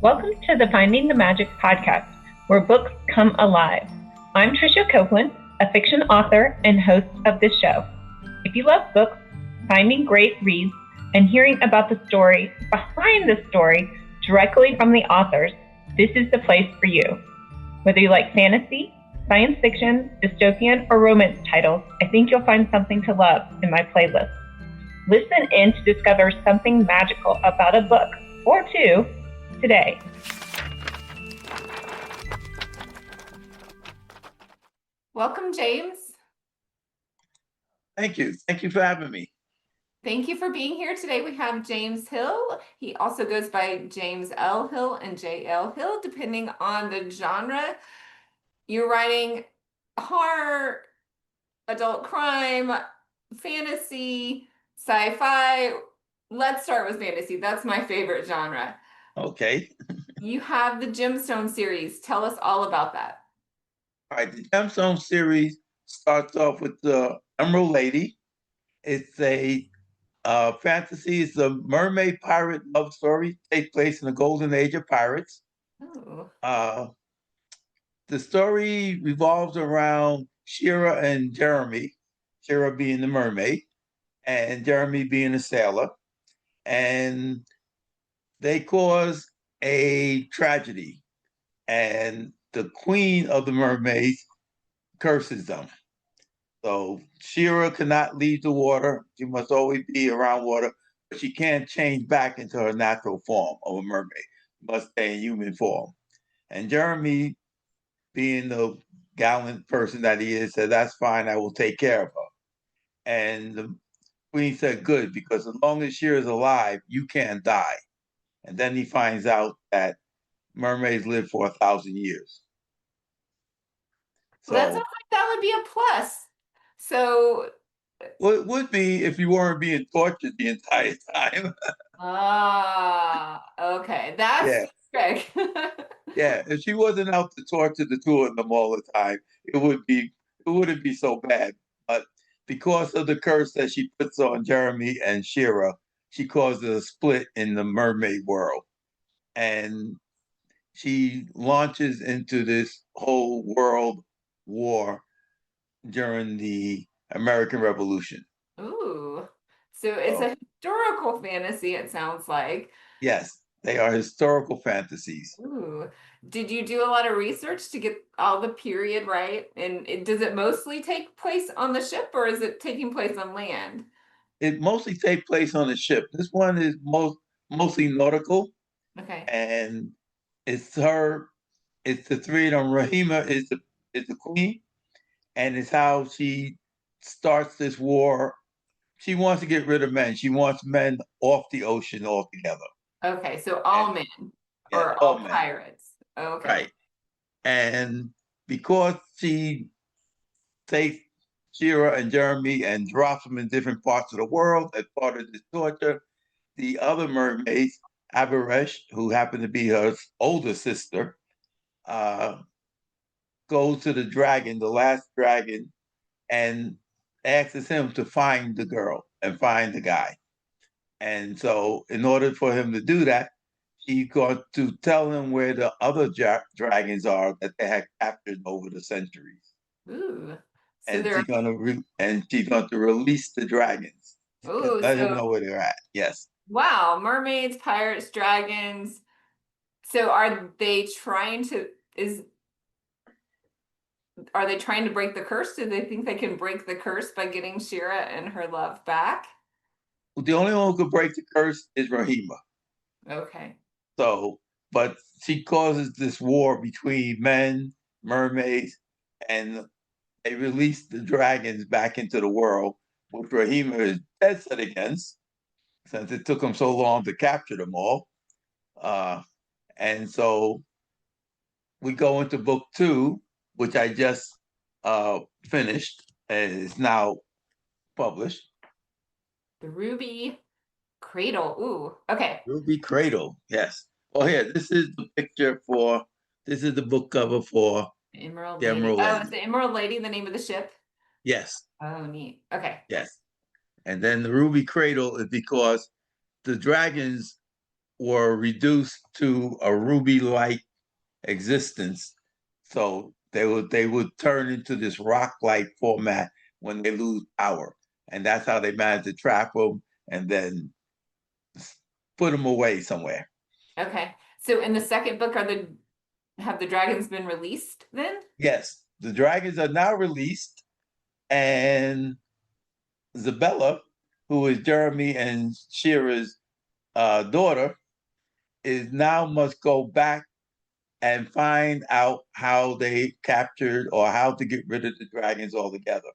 Welcome to the Finding the Magic podcast, where books come alive. I'm Tricia Copeland, a fiction author and host of this show. If you love books, finding great reads, and hearing about the story behind the story directly from the authors, this is the place for you. Whether you like fantasy, science fiction, dystopian, or romance titles, I think you'll find something to love in my playlist. Listen in to discover something magical about a book or two today. Welcome, James. Thank you. Thank you for having me. Thank you for being here today. We have James Hill. He also goes by James L. Hill and J.L. Hill, depending on the genre. You're writing horror, adult crime, fantasy, sci-fi. Let's start with fantasy. That's my favorite genre. Okay. You have the Gemstone series. Tell us all about that. All right. The Gemstone series starts off with the Emerald Lady. It's a fantasy. It's a mermaid pirate love story. Takes place in the golden age of pirates. Oh. The story revolves around Shira and Jeremy. Shira being the mermaid, and Jeremy being a sailor, and they cause a tragedy, and the queen of the mermaids curses them. So Shira cannot leave the water. She must always be around water, but she can't change back into her natural form of a mermaid. She must stay in human form. And Jeremy, being the gallant person that he is, said, "That's fine, I will take care of her." And the queen said, "Good, because as long as Shira's alive, you can't die." And then he finds out that mermaids live for 1,000 years. So that sounds like that would be a plus. So, well, it would be if you weren't being tortured the entire time. Okay. That's trick. Yeah, if she wasn't out to torture the two of them all the time, it wouldn't be so bad. But because of the curse that she puts on Jeremy and Shira, she causes a split in the mermaid world. And she launches into this whole world war during the American Revolution. Ooh. So it's a historical fantasy, it sounds like. Yes, they are historical fantasies. Ooh. Did you do a lot of research to get all the period right? And does it mostly take place on the ship, or is it taking place on land? It mostly takes place on the ship. This one is mostly nautical. Okay. And it's the three of them. Rahima is the queen, and it's how she starts this war. She wants to get rid of men. She wants men off the ocean altogether. Okay, so all men or all pirates. Okay. Right. And because she takes Shira and Jeremy and drops them in different parts of the world as part of this torture, the other mermaids, Abaresh, who happened to be her older sister, goes to the dragon, the last dragon, and asks him to find the girl and find the guy. And so, in order for him to do that, he's going to tell him where the other dragons are that they had captured over the centuries. Ooh. So and she's going to release the dragons. Ooh, let him know where they're at. Yes. Wow, mermaids, pirates, dragons. So are they trying to break the curse? Do they think they can break the curse by getting Shira and her love back? Well, the only one who could break the curse is Rahima. Okay. So, but she causes this war between men, mermaids, and they release the dragons back into the world, which Rahima is dead set against, since it took them so long to capture them all. And so we go into book 2, which I just finished and is now published. The Ruby Cradle. Ooh, okay. Ruby Cradle, yes. Well, here, this is the book cover for Emerald the Lady. Emerald Lady. Is the Emerald Lady the name of the ship? Yes. Oh, neat. Okay. Yes. And then the Ruby Cradle is because the dragons were reduced to a ruby-like existence. So they would turn into this rock-like format when they lose power, and that's how they managed to trap them and then put them away somewhere. Okay. So in the second book, have the dragons been released then? Yes, the dragons are now released, and Zabella, who is Jeremy and Shira's daughter, is now must go back and find out how they captured or how to get rid of the dragons altogether.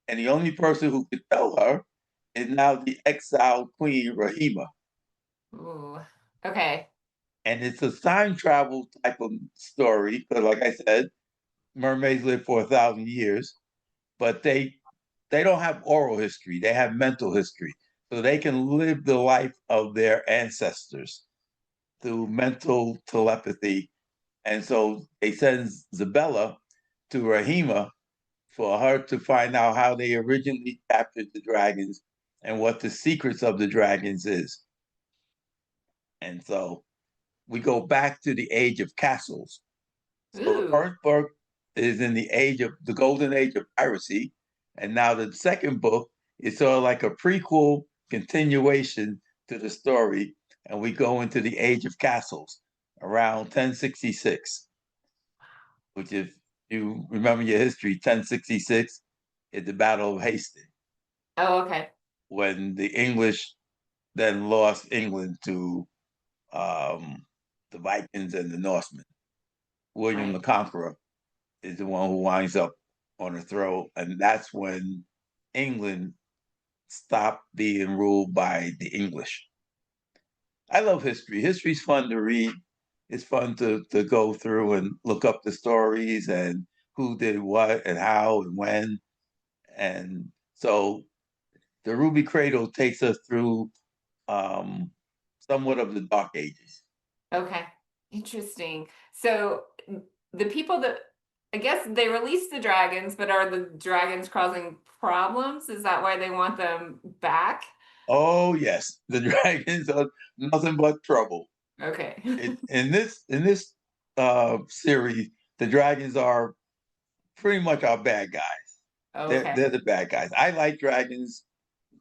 And the only person who could tell her is now the exiled queen, Rahima. Ooh. Okay. And it's a time travel type of story, because like I said, mermaids live for 1,000 years, but they don't have oral history, they have mental history. So they can live the life of their ancestors through mental telepathy. And so they send Zabella to Rahima for her to find out how they originally captured the dragons and what the secrets of the dragons is. And so we go back to the age of castles. So the Ooh. first book is in the golden age of piracy. And now the second book is sort of like a prequel continuation to the story. And we go into the age of castles around 1066, which, if you remember your history, 1066 is the Battle of Hastings, Oh, okay. when the English then lost England to um, the Vikings and the Norsemen. William the Right. Conqueror is the one who winds up on the throne, and that's when England stopped being ruled by the English. I love history. History's fun to read. It's fun to go through and look up the stories and who did what and how and when. And so the Ruby Cradle takes us through um, somewhat of the Dark Ages. Okay. Interesting. So the people that I guess they released the dragons, but are the dragons causing problems? Is that why they want them back? Oh yes, the dragons are nothing but trouble. Okay. In this series, the dragons are pretty much our bad guys. Okay. They're the bad guys. I like dragons.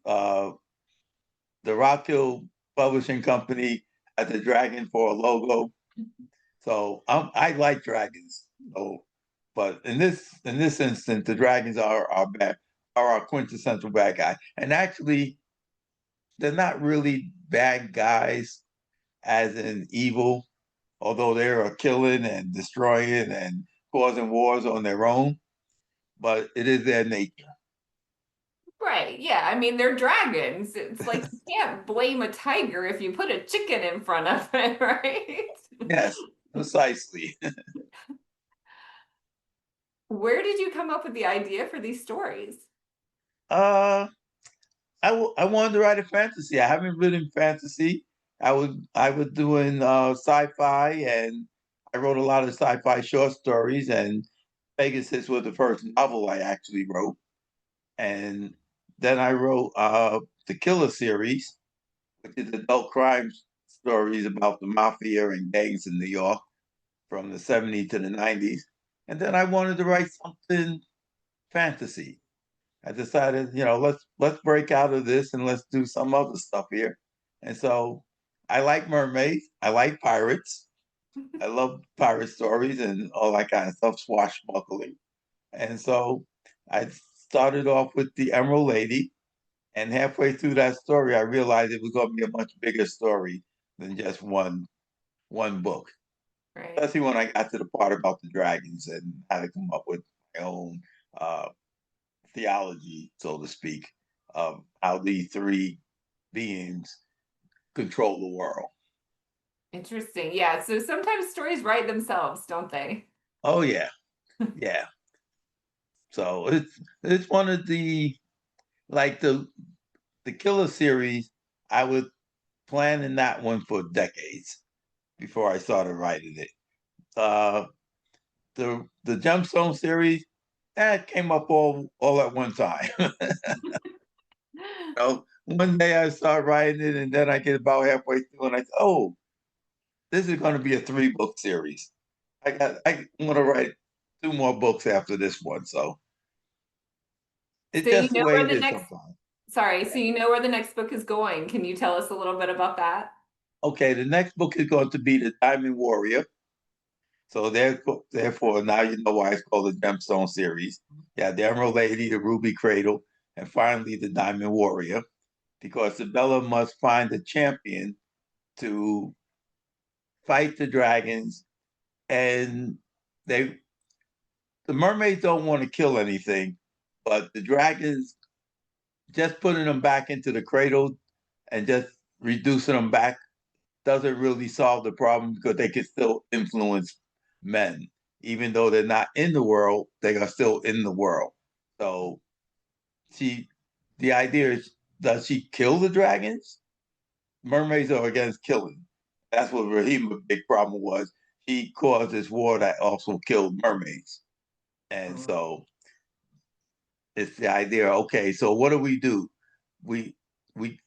Uh, the Rock Hill Publishing Company has a dragon for a logo, so I like dragons. So, but in this instance, the dragons are our quintessential bad guy. And actually, they're not really bad guys as in evil, although they are killing and destroying and causing wars on their own, but it is their nature. Right. Yeah. I mean, they're dragons. It's like you can't blame a tiger if you put a chicken in front of it, right? Yes, precisely. Where did you come up with the idea for these stories? uh, I wanted to write a fantasy. I haven't written fantasy. I was doing sci-fi, and I wrote a lot of sci-fi short stories. And Pegasus was the first novel I actually wrote. And then I wrote the Killer series, which is adult crime stories about the mafia and gangs in New York from the 70s to the 90s. And then I wanted to write something fantasy. I decided, let's break out of this and let's do some other stuff here. And so I like mermaids. I like pirates. I love pirate stories and all that kind of stuff, swashbuckling. And so I started off with the Emerald Lady. And halfway through that story, I realized it was going to be a much bigger story than just one book. Right. Especially when I got to the part about the dragons and how to come up with my own uh, theology, so to speak, of how these three beings control the world. Interesting. Yeah. So sometimes stories write themselves, don't they? Oh yeah, yeah. So it's one of the, like the Killer series. I was planning that one for decades before I started writing it. Uh, the Gemstone series, that came up all at one time. One day I start writing it, and then I get about halfway through, and I say, "Oh, this is going to be a 3-book series. I want to write 2 more books after this one, so it's So you just the know way where it the is next, sometimes. sorry, so you know where the next book is going. Can you tell us a little bit about that? Okay, the next book is going to be The Diamond Warrior. So therefore, now you know why it's called the Gemstone series. Yeah, the Emerald Lady, the Ruby Cradle, and finally the Diamond Warrior, because Isabella must find a champion to fight the dragons, and they the mermaids don't want to kill anything, but the dragons, just putting them back into the cradle and just reducing them back doesn't really solve the problem, because they can still influence men. Even though they're not in the world, they are still in the world. So she the idea is, does she kill the dragons? Mermaids are against killing. That's what Rahima's big problem was. He caused this war that also killed mermaids. And so it's the idea, okay, so what do we do? We we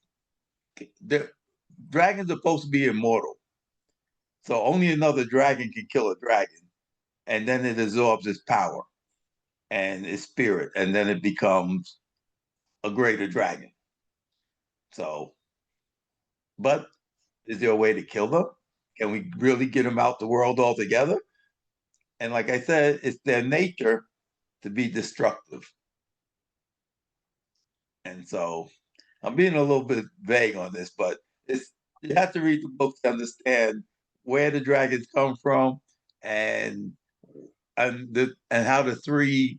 the dragons are supposed to be immortal. So only another dragon can kill a dragon, and then it absorbs its power and its spirit, and then it becomes a greater dragon. So, but is there a way to kill them? Can we really get them out the world altogether? And like I said, it's their nature to be destructive. And so I'm being a little bit vague on this, but it's you have to read the book to understand where the dragons come from, and and how the 3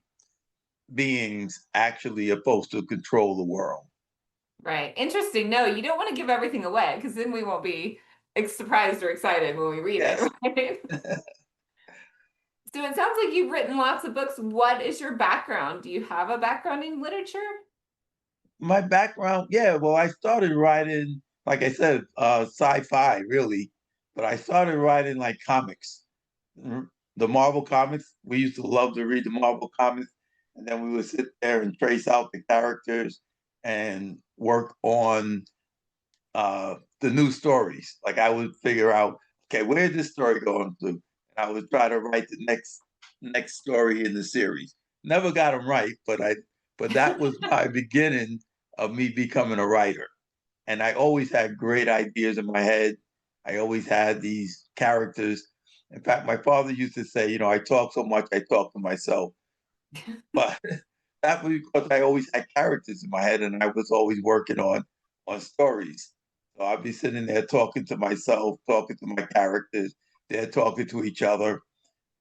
beings actually are supposed to control the world. Right. Interesting. No, you don't want to give everything away because then we won't be surprised or excited when we read it, Yes. right? So it sounds like you've written lots of books. What is your background? Do you have a background in literature? My background, yeah, well, I started writing, like I said, sci-fi really, but I started writing like comics. The Marvel comics. We used to love to read the Marvel comics, and then we would sit there and trace out the characters and work on the new stories. Like I would figure out, okay, where's this story going to? And I would try to write the next story in the series. Never got them right, but that was my beginning of me becoming a writer. And I always had great ideas in my head. I always had these characters. In fact, my father used to say, I talk so much, I talk to myself. But that was because I always had characters in my head, and I was always working on stories. So I'd be sitting there talking to myself, talking to my characters. They're talking to each other,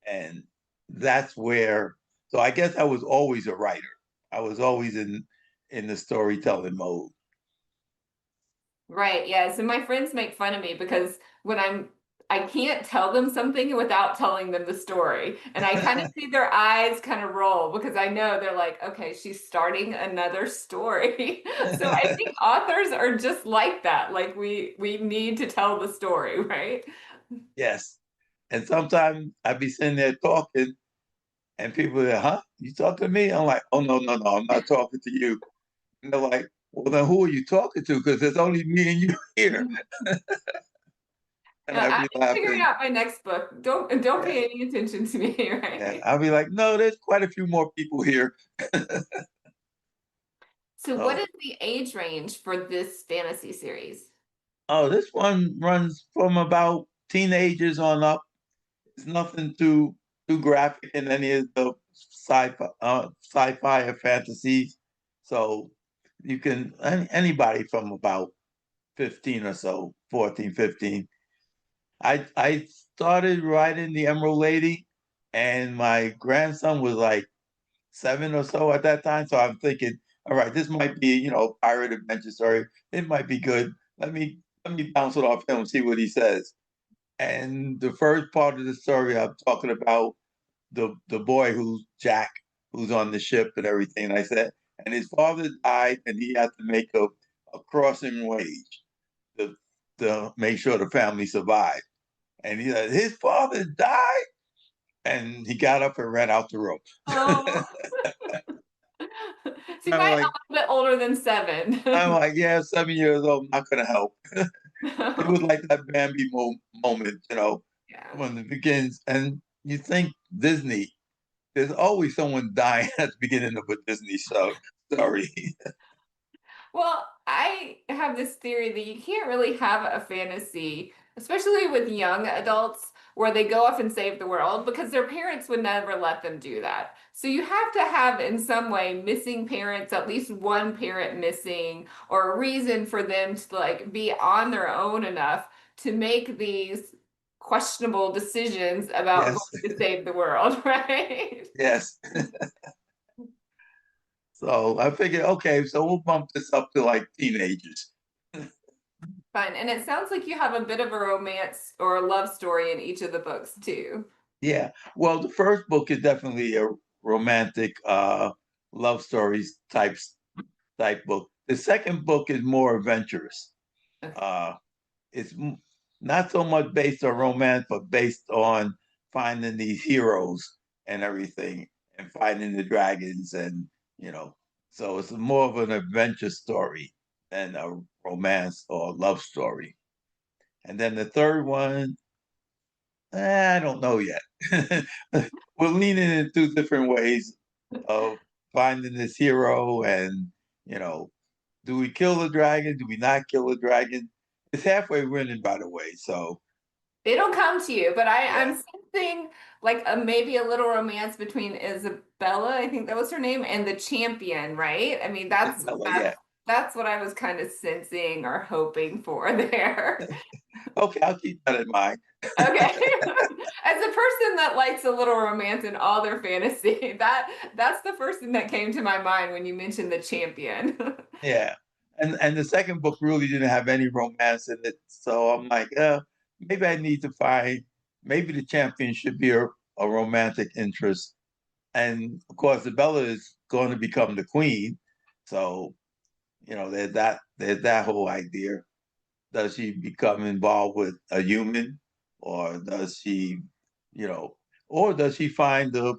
and that's where. So I guess I was always a writer. I was always in the storytelling mode. Right. Yeah. So my friends make fun of me because I can't tell them something without telling them the story. And I kind of see their eyes kind of roll because I know they're like, okay, she's starting another story. So I think authors are just like that. Like we need to tell the story, right? Yes, and sometimes I'd be sitting there talking, and people are, huh? You talking to me? I'm like, oh no, no, no, I'm not talking to you. And they're like, well, then who are you talking to? Because there's only me and you here. And I'd I'm be just figuring laughing. out my next book. Don't Yeah, pay any attention to me, yeah. right? I'll be like, no, there's quite a few more people here. So what So, is the age range for this fantasy series? oh, this one runs from about teenagers on up. It's nothing too graphic in any of the sci-fi or fantasies. So you can anybody from about 15 or so, 14, 15. I started writing The Emerald Lady, and my grandson was like 7 or so at that time. So I'm thinking, all right, this might be, pirate adventure story. It might be good. Let me bounce it off him and see what he says. And the first part of the story, I'm talking about the boy who's Jack, who's on the ship and everything. And I said, and his father died, and he had to make a crossing wage to make sure the family survived. And he said, his father died, and he got up and ran out the room. Oh, so you I'm might a like, little bit older than 7. I'm like, yeah, 7 years old, not gonna help. It was like that Bambi moment, Yeah. when it begins. And you think Disney, there's always someone dying at the beginning of a Disney story. Well, I have this theory that you can't really have a fantasy, especially with young adults, where they go off and save the world because their parents would never let them do that. So you have to have, in some way, missing parents, at least one parent missing, or a reason for them to like be on their own enough to make these questionable decisions about Yes, going to save the world, right? yes. So I figured, okay, so we'll bump this up to like teenagers. Fine. And it sounds like you have a bit of a romance or a love story in each of the books too. Yeah. Well, the first book is definitely a romantic love stories type book. The second book is more adventurous. Okay. Uh, it's not so much based on romance, but based on finding these heroes and everything, and finding the dragons, and you know, so it's more of an adventure story than a romance or love story. And then the third one, I don't know yet. We're leaning in two different ways of finding this hero, and you know, do we kill the dragon? Do we not kill the dragon? It's halfway winning, by the way. So It'll come to you, but yeah, I'm sensing like a maybe a little romance between Isabella, I think that was her name, and the champion, right? I mean, Isabella, yeah. that's what I was kind of sensing or hoping for there. Okay, I'll keep that in mind. Okay. As a person that likes a little romance in all their fantasy, that's the first thing that came to my mind when you mentioned the champion. Yeah, and the second book really didn't have any romance in it, so I'm like, maybe I need to find, maybe the champion should be a romantic interest, and of course, Isabella is going to become the queen, so there's that whole idea. Does she become involved with a human, or does she, you know, or does she find the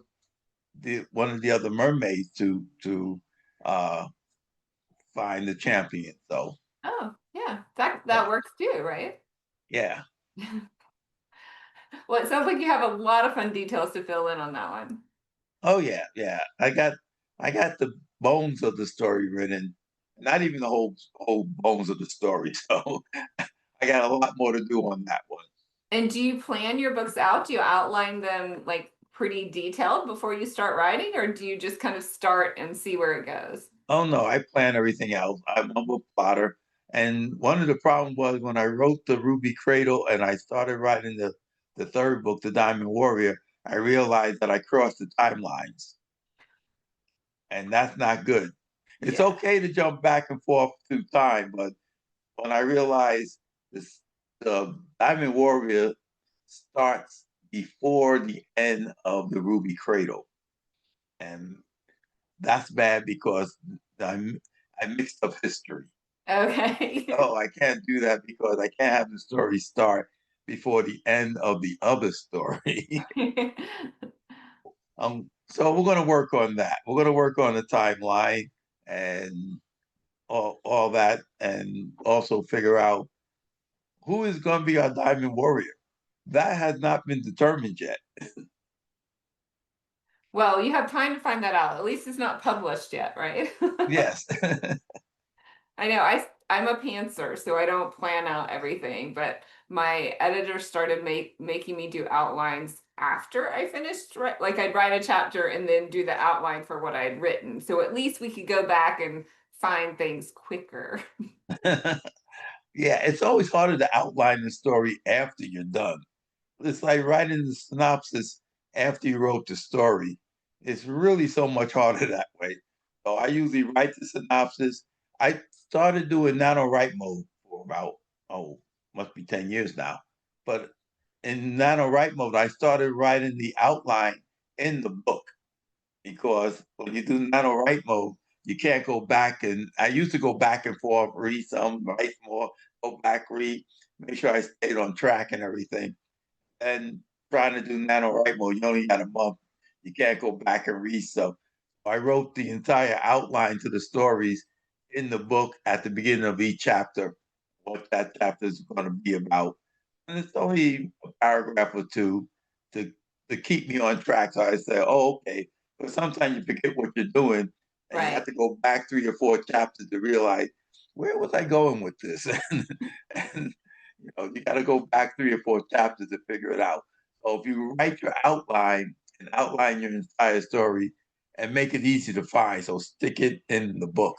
one of the other mermaids to uh find the champion? So Oh, yeah. That yeah, works too, right? yeah. Well, it sounds like you have a lot of fun details to fill in on that one. Oh yeah, yeah. I got the bones of the story written, not even the whole bones of the story. So I got a lot more to do on that one. And do you plan your books out? Do you outline them like pretty detailed before you start writing, or do you just kind of start and see where it goes? Oh no, I plan everything out. I'm a plotter. And one of the problems was when I wrote the Ruby Cradle and I started writing the third book, The Diamond Warrior, I realized that I crossed the timelines. And that's not good. It's Yeah. okay to jump back and forth through time, but when I realized this, the Diamond Warrior starts before the end of the Ruby Cradle. And that's bad because I, I mixed up history. Okay. Oh, I can't do that because I can't have the story start before the end of the other story. So we're going to work on that. We're going to work on the timeline and all that, and also figure out who is going to be our Diamond Warrior. That has not been determined yet. Well, you have time to find that out. At least it's not published yet, right? Yes. I know I'm a pantser, so I don't plan out everything, but my editor started making me do outlines after I finished, like I'd write a chapter and then do the outline for what I'd written. So at least we could go back and find things quicker. Yeah, it's always harder to outline the story after you're done. It's like writing the synopsis after you wrote the story. It's really so much harder that way. So I usually write the synopsis. I started doing NaNoWriMo mode for about, must be 10 years now. But in NaNoWriMo mode, I started writing the outline in the book, because when you do NaNoWriMo mode, you can't go back. And I used to go back and forth, read some, write more, go back, read, make sure I stayed on track and everything. And trying to do NaNoWriMo, you only got a month. You can't go back and read stuff. I wrote the entire outline to the stories in the book at the beginning of each chapter what that chapter is going to be about. And it's only a paragraph or two to keep me on track. So I say, oh, okay. But sometimes you forget what you're doing, and you have Right. to go back 3 or 4 chapters to realize where was I going with this, and you got to go back 3 or 4 chapters to figure it out. So if you write your outline and outline your entire story and make it easy to find, so stick it in the book,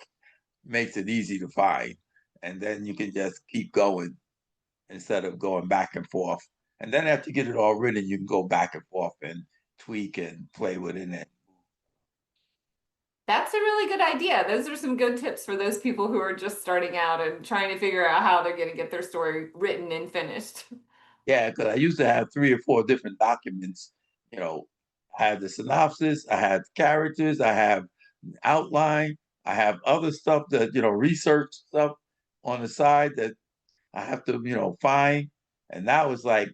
makes it easy to find, and then you can just keep going instead of going back and forth. And then after you get it all written, you can go back and forth and tweak and play within it. That's a really good idea. Those are some good tips for those people who are just starting out and trying to figure out how they're going to get their story written and finished. Yeah, because I used to have 3 or 4 different documents. I had the synopsis, I had characters, I have outline, I have other stuff that, research stuff on the side that I have to, find. And now it's like,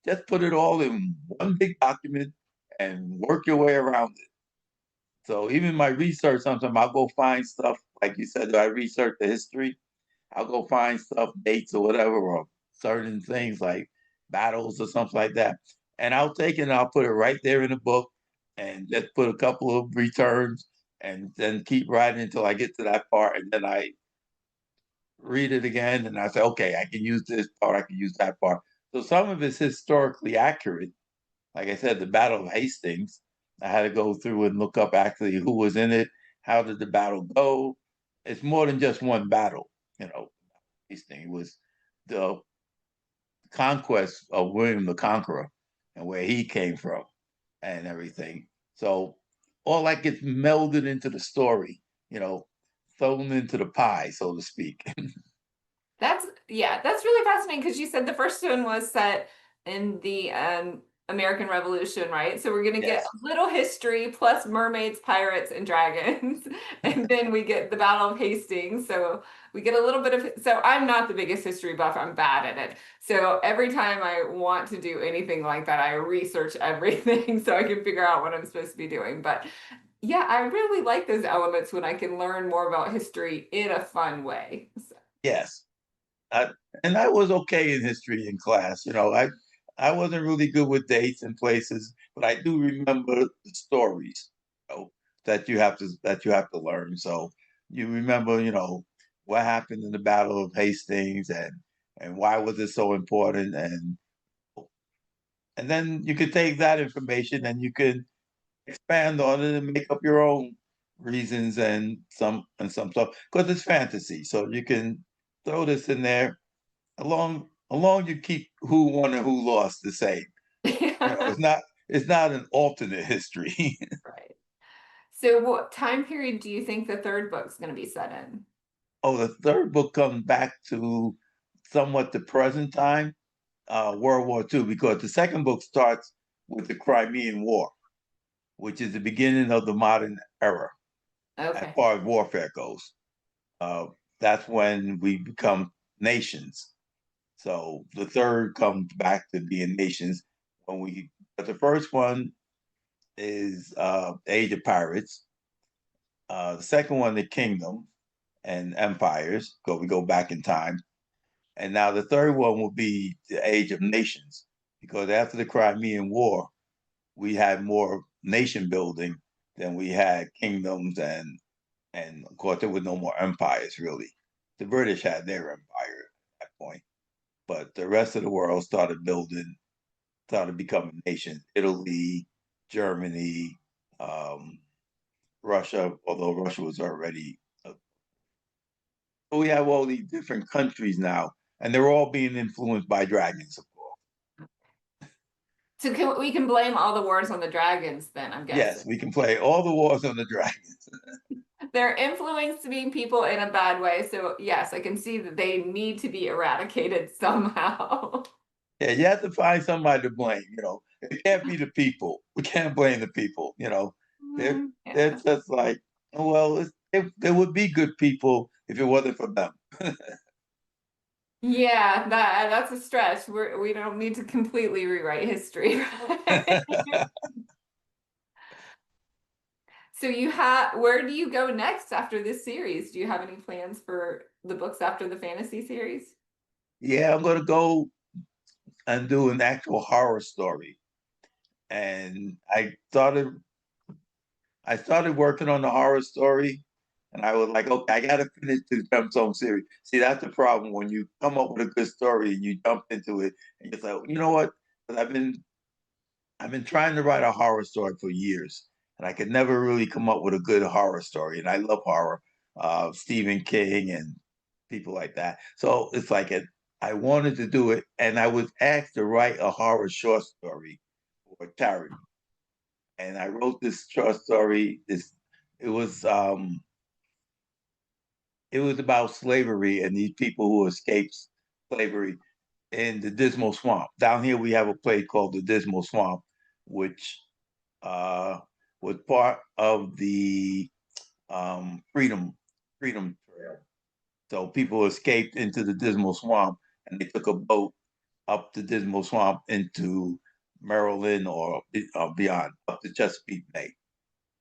just put it all in one big document and work your way around it. So even my research, sometimes I'll go find stuff, like you said, I research the history. I'll go find stuff, dates or whatever, or certain things like battles or something like that. And I'll take it and I'll put it right there in the book and just put a couple of returns and then keep writing until I get to that part. And then I read it again and I say, okay, I can use this part, I can use that part. So some of it's historically accurate. Like I said, the Battle of Hastings, I had to go through and look up actually who was in it, how did the battle go. It's more than just one battle, Hastings. It was the conquest of William the Conqueror and where he came from and everything. So all that gets melded into the story, thrown into the pie, so to speak. That's really fascinating because you said the first one was set in the American Revolution, right? So we're gonna get Yes. a little history plus mermaids, pirates, and dragons, and then we get the Battle of Hastings. So we get a little bit of. So I'm not the biggest history buff. I'm bad at it. So every time I want to do anything like that, I research everything so I can figure out what I'm supposed to be doing. But yeah, I really like those elements when I can learn more about history in a fun way. Yes. I, and I was okay in history in class. I wasn't really good with dates and places, but I do remember the stories, that you have to learn. So you remember, what happened in the Battle of Hastings and why was it so important, and then you could take that information and you could expand on it and make up your own reasons and some stuff because it's fantasy. So you can throw this in there along you keep who won and who lost the same. Yeah. It's not an alternate history. Right. So what time period do you think the third book's going to be set in? Oh, the third book comes back to somewhat the present time, World War II, because the second book starts with the Crimean War, which is the beginning of the modern era as Okay. far as warfare goes. Uh, that's when we become nations. So the third comes back to being nations but the first one is Age of Pirates. The second one, the Kingdom and Empires, we go back in time. And now the third one will be the Age of Nations, because after the Crimean War, we had more nation building than we had kingdoms, and of course there were no more empires really. The British had their empire at that point, but the rest of the world started becoming nations. Italy, Germany, um, Russia, although Russia was already. We have all these different countries now, and they're all being influenced by dragons, of course. So we can blame all the wars on the dragons then, I'm guessing. Yes, we can play all the wars on the dragons. They're influencing people in a bad way. So yes, I can see that they need to be eradicated somehow. Yeah, you have to find somebody to blame. It can't be the people. We can't blame the people. They're they're Yeah. just like, oh, well, there would be good people if it wasn't for them. Yeah, that's a stretch. We don't need to completely rewrite history. So where do you go next after this series? Do you have any plans for the books after the fantasy series? Yeah, I'm gonna go and do an actual horror story. And I started working on the horror story, and I was like, okay, I gotta finish the Gemstone series. See, that's the problem when you come up with a good story and you jump into it, and you're like, you know what? 'Cause I've been trying to write a horror story for years, and I could never really come up with a good horror story. And I love horror, Stephen King and people like that. So it's like I wanted to do it, and I was asked to write a horror short story for charity. And I wrote this short story. It was um, it was about slavery and these people who escaped slavery in the Dismal Swamp. Down here, we have a place called the Dismal Swamp, which uh, was part of the Freedom Trail. So people escaped into the Dismal Swamp, and they took a boat up the Dismal Swamp into Maryland or beyond, up to Chesapeake Bay.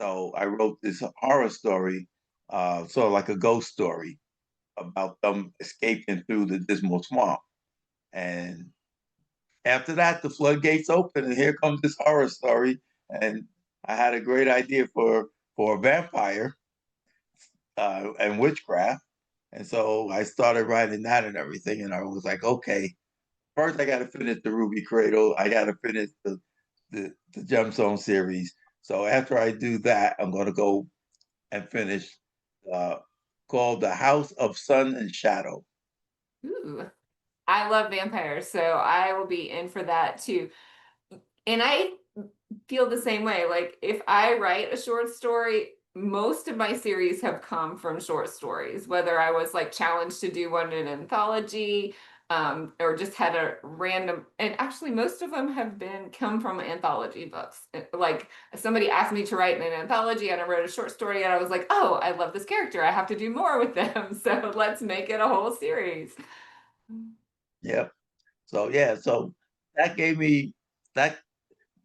So I wrote this horror story, sort of like a ghost story about them escaping through the Dismal Swamp. And after that, the floodgates open, and here comes this horror story. And I had a great idea for a vampire and witchcraft, and so I started writing that and everything. And I was like, okay, first I got to finish the Ruby Cradle. I got to finish the Gemstone series. So after I do that, I'm going to go and finish uh, called The House of Sun and Shadow. Ooh, I love vampires, so I will be in for that too. And I feel the same way. Like if I write a short story, most of my series have come from short stories, whether I was like challenged to do one in an anthology, or just had a random, and actually most of them have been come from anthology books. Like somebody asked me to write in an anthology and I wrote a short story and I was like, oh, I love this character. I have to do more with them. So let's make it a whole series. Yep. So yeah, so that gave me that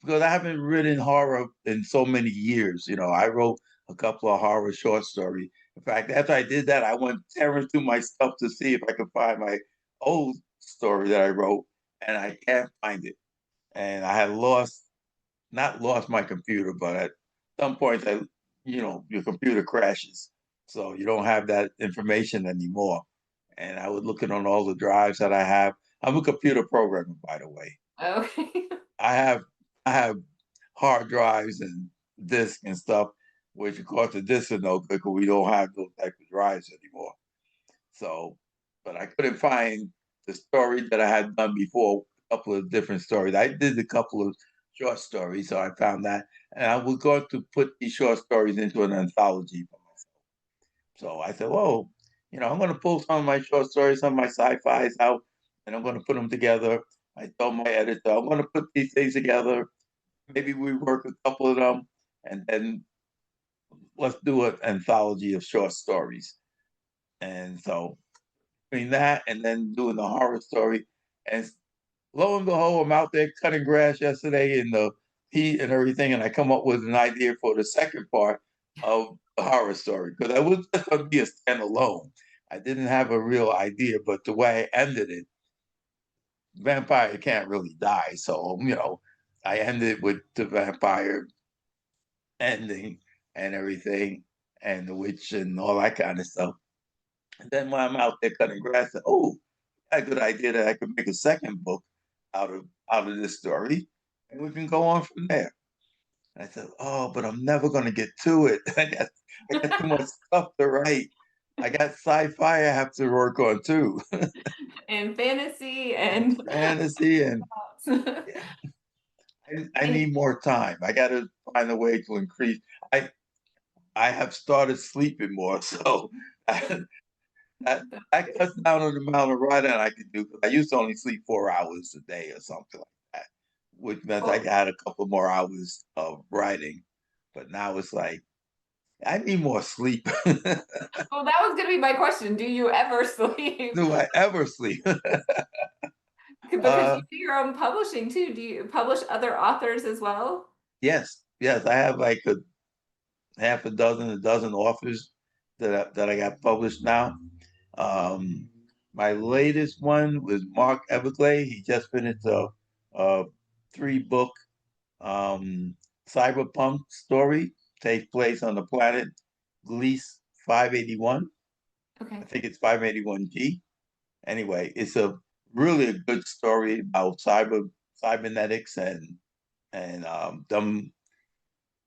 because I haven't written horror in so many years. I wrote a couple of horror short stories. In fact, after I did that, I went tearing through my stuff to see if I could find my old story that I wrote, and I can't find it. And I had not lost my computer, but at some point, your computer crashes, so you don't have that information anymore. And I was looking on all the drives that I have. I'm a computer programmer, by the way. Okay. I have I have hard drives and disks and stuff, which of course the disks are no good because we don't have those type of drives anymore. So, but I couldn't find the story that I had done before. A couple of different stories. I did a couple of short stories, so I found that, and I was going to put these short stories into an anthology for myself. So I said, "Whoa, I'm going to pull some of my short stories, some of my sci-fi's out, and I'm going to put them together." I told my editor, "I'm going to put these things together. Maybe we work a couple of them, and then let's do an anthology of short stories." And so between that and then doing the horror story, and lo and behold, I'm out there cutting grass yesterday in the heat and everything, and I come up with an idea for the second part of the horror story because I was just going to be a standalone. I didn't have a real idea, but the way I ended it, vampire can't really die, so I ended with the vampire ending and everything, and the witch and all that kind of stuff. And then when I'm out there cutting grass, I said, "Oh, I had a good idea that I could make a second book out of this story, and we can go on from there." And I said, "Oh, but I'm never going to get to it. I got too much stuff to write. I got sci-fi I have to work on too, And fantasy and fantasy, and yeah, I and need more time. I got to find a way to increase. I I have started sleeping more, so I, I cut down on the amount of writing I could do. 'Cause I used to only sleep 4 hours a day or something like that, which meant I well, had a couple more hours of writing. But now it's like I need more sleep. well, that was gonna be my question. Do you ever sleep? Do I ever sleep? Because you uh, do your own publishing too. Do you publish other authors as well? yes, yes. I have like a dozen authors that I got published now. Um, My latest one was Mark Everglade. He just finished a 3 book um, cyberpunk story. Takes place on the planet Gliese 581. I Okay. think it's 581G. Anyway, it's a really a good story about cybernetics and them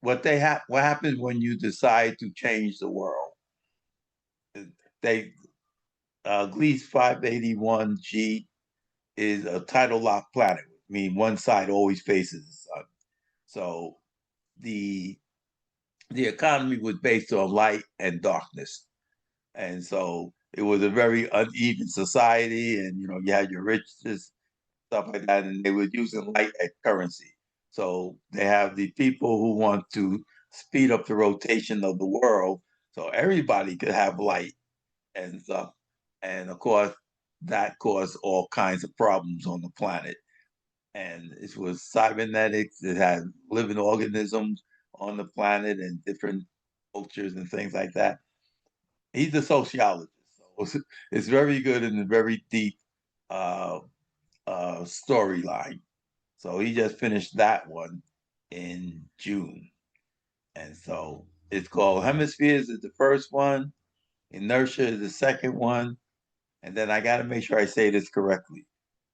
what happens when you decide to change the world. They Gliese 581G is a tidal lock planet. I mean, one side always faces the sun. So the the economy was based on light and darkness. And so it was a very uneven society, and you had your riches, stuff like that, and they were using light as currency. So they have the people who want to speed up the rotation of the world so everybody could have light and stuff. And of course, that caused all kinds of problems on the planet. And it was cybernetics, it had living organisms on the planet and different cultures and things like that. He's a sociologist, so it's very good and a very deep uh, storyline. So he just finished that one in June, and so it's called Hemispheres is the first one, Inertia is the second one, and then I got to make sure I say this correctly.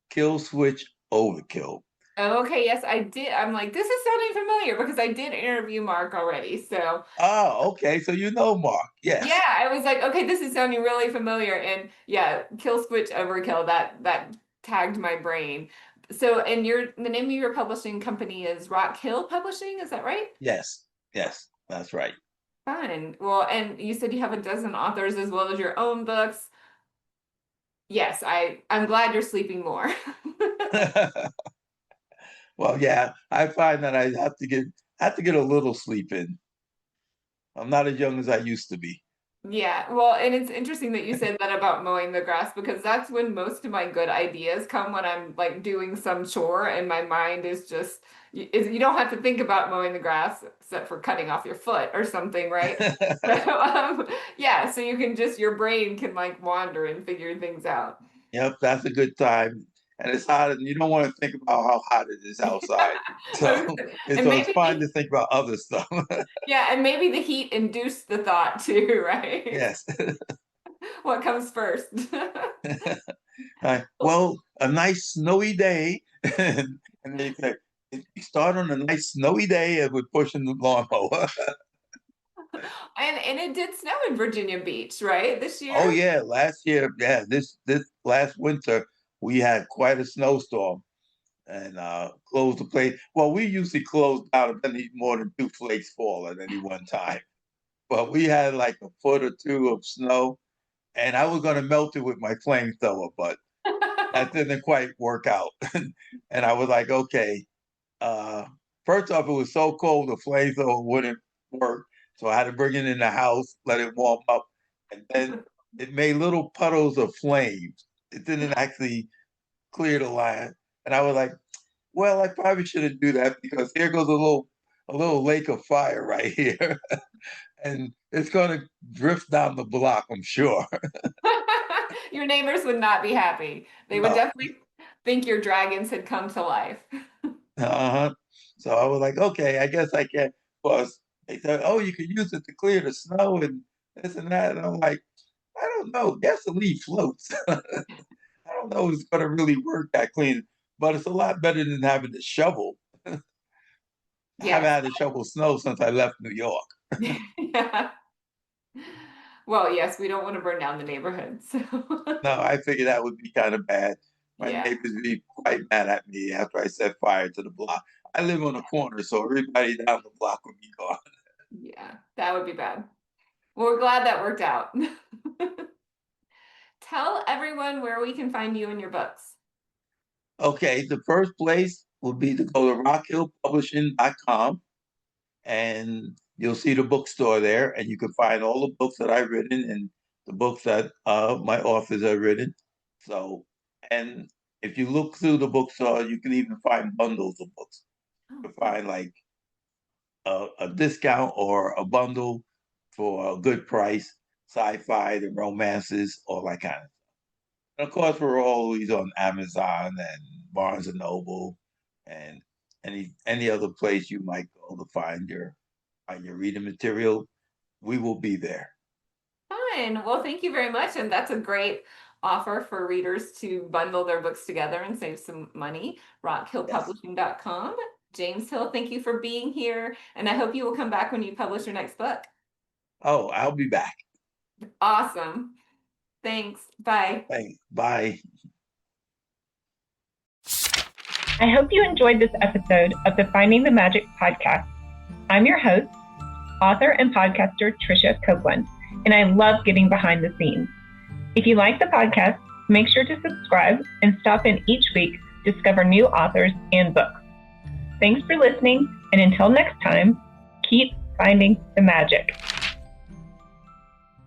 Kill Switch Overkill. Okay, yes, I did. I'm like, this is sounding familiar because I did interview Mark already. So Oh, okay. So you know Mark. yeah, Yes. I was like, okay, this is sounding really familiar. And yeah, Kill Switch Overkill, that tagged my brain. So, and the name of your publishing company is Rock Hill Publishing, is that right? Yes. Yes. That's right. Fun. Well, and you said you have a dozen authors as well as your own books. Yes, I'm glad you're sleeping more. Well, yeah, I find that I have to get a little sleep in. I'm not as young as I used to be. Yeah, well, and it's interesting that you said that about mowing the grass because that's when most of my good ideas come when I'm like doing some chore and my mind is just you don't have to think about mowing the grass except for cutting off your foot or something, right? So, yeah, so you can just your brain can like wander and figure things out. Yep, that's a good time. And it's hot, and you don't want to think about how hot it is outside. So, And so it's maybe fine to think about other stuff. yeah, and maybe the heat induced the thought too, right? Yes. What comes first? Well, a nice snowy day, and they say you start on a nice snowy day and we're pushing the lawnmower. And it did snow in Virginia Beach, right? This Oh year? yeah, last year, yeah, this last winter we had quite a snowstorm and closed the place. Well, we usually close down if any more than 2 flakes fall at any one time. But we had like a foot or two of snow, and I was going to melt it with my flamethrower, but that didn't quite work out. And I was like, okay. Uh, First off, it was so cold the flamethrower wouldn't work, so I had to bring it in the house, let it warm up, and then it made little puddles of flames. It didn't actually clear the line, and I was like, well, I probably shouldn't do that because here goes a little lake of fire right here, and it's going to drift down the block, I'm sure. Your neighbors would not be happy. They would No. definitely think your dragons had come to life. Uh-huh. So I was like, okay, I guess I can. Plus, they said, oh, you can use it to clear the snow and this and that. And I'm like, I don't know. Gasoline floats. I don't know if it's going to really work that clean, but it's a lot better than having to shovel. I haven't Yes. had to shovel snow since I left New York. Yeah. Well, yes, we don't want to burn down the neighborhood. So, No, I figured that would be kind of bad. My yeah. neighbors would be quite mad at me after I set fire to the block. I live on a corner, so everybody down the block would be gone. Yeah, that would be bad. Well, we're glad that worked out. Tell everyone where we can find you and your books. Okay, the first place would be to go to rockhillpublishing.com and you'll see the bookstore there, and you can find all the books that I've written and the books that my authors have written. So, and if you look through the bookstore, you can even find bundles of books. Oh, You can cool. find like a discount or a bundle for a good price, sci-fi, the romances, all that kind of. And of course, we're always on Amazon and Barnes and Noble and any other place you might go to find your reading material. We will be there. Fine. Well, thank you very much. And that's a great offer for readers to bundle their books together and save some money. Yes. rockhillpublishing.com. James Hill, thank you for being here. And I hope you will come back when you publish your next book. Oh, I'll be back. Awesome. Thanks. Bye. Thanks. Bye. I hope you enjoyed this episode of the Finding the Magic podcast. I'm your host, author and podcaster Tricia Copeland, and I love getting behind the scenes. If you like the podcast, make sure to subscribe and stop in each week to discover new authors and books. Thanks for listening, and until next time, keep finding the magic.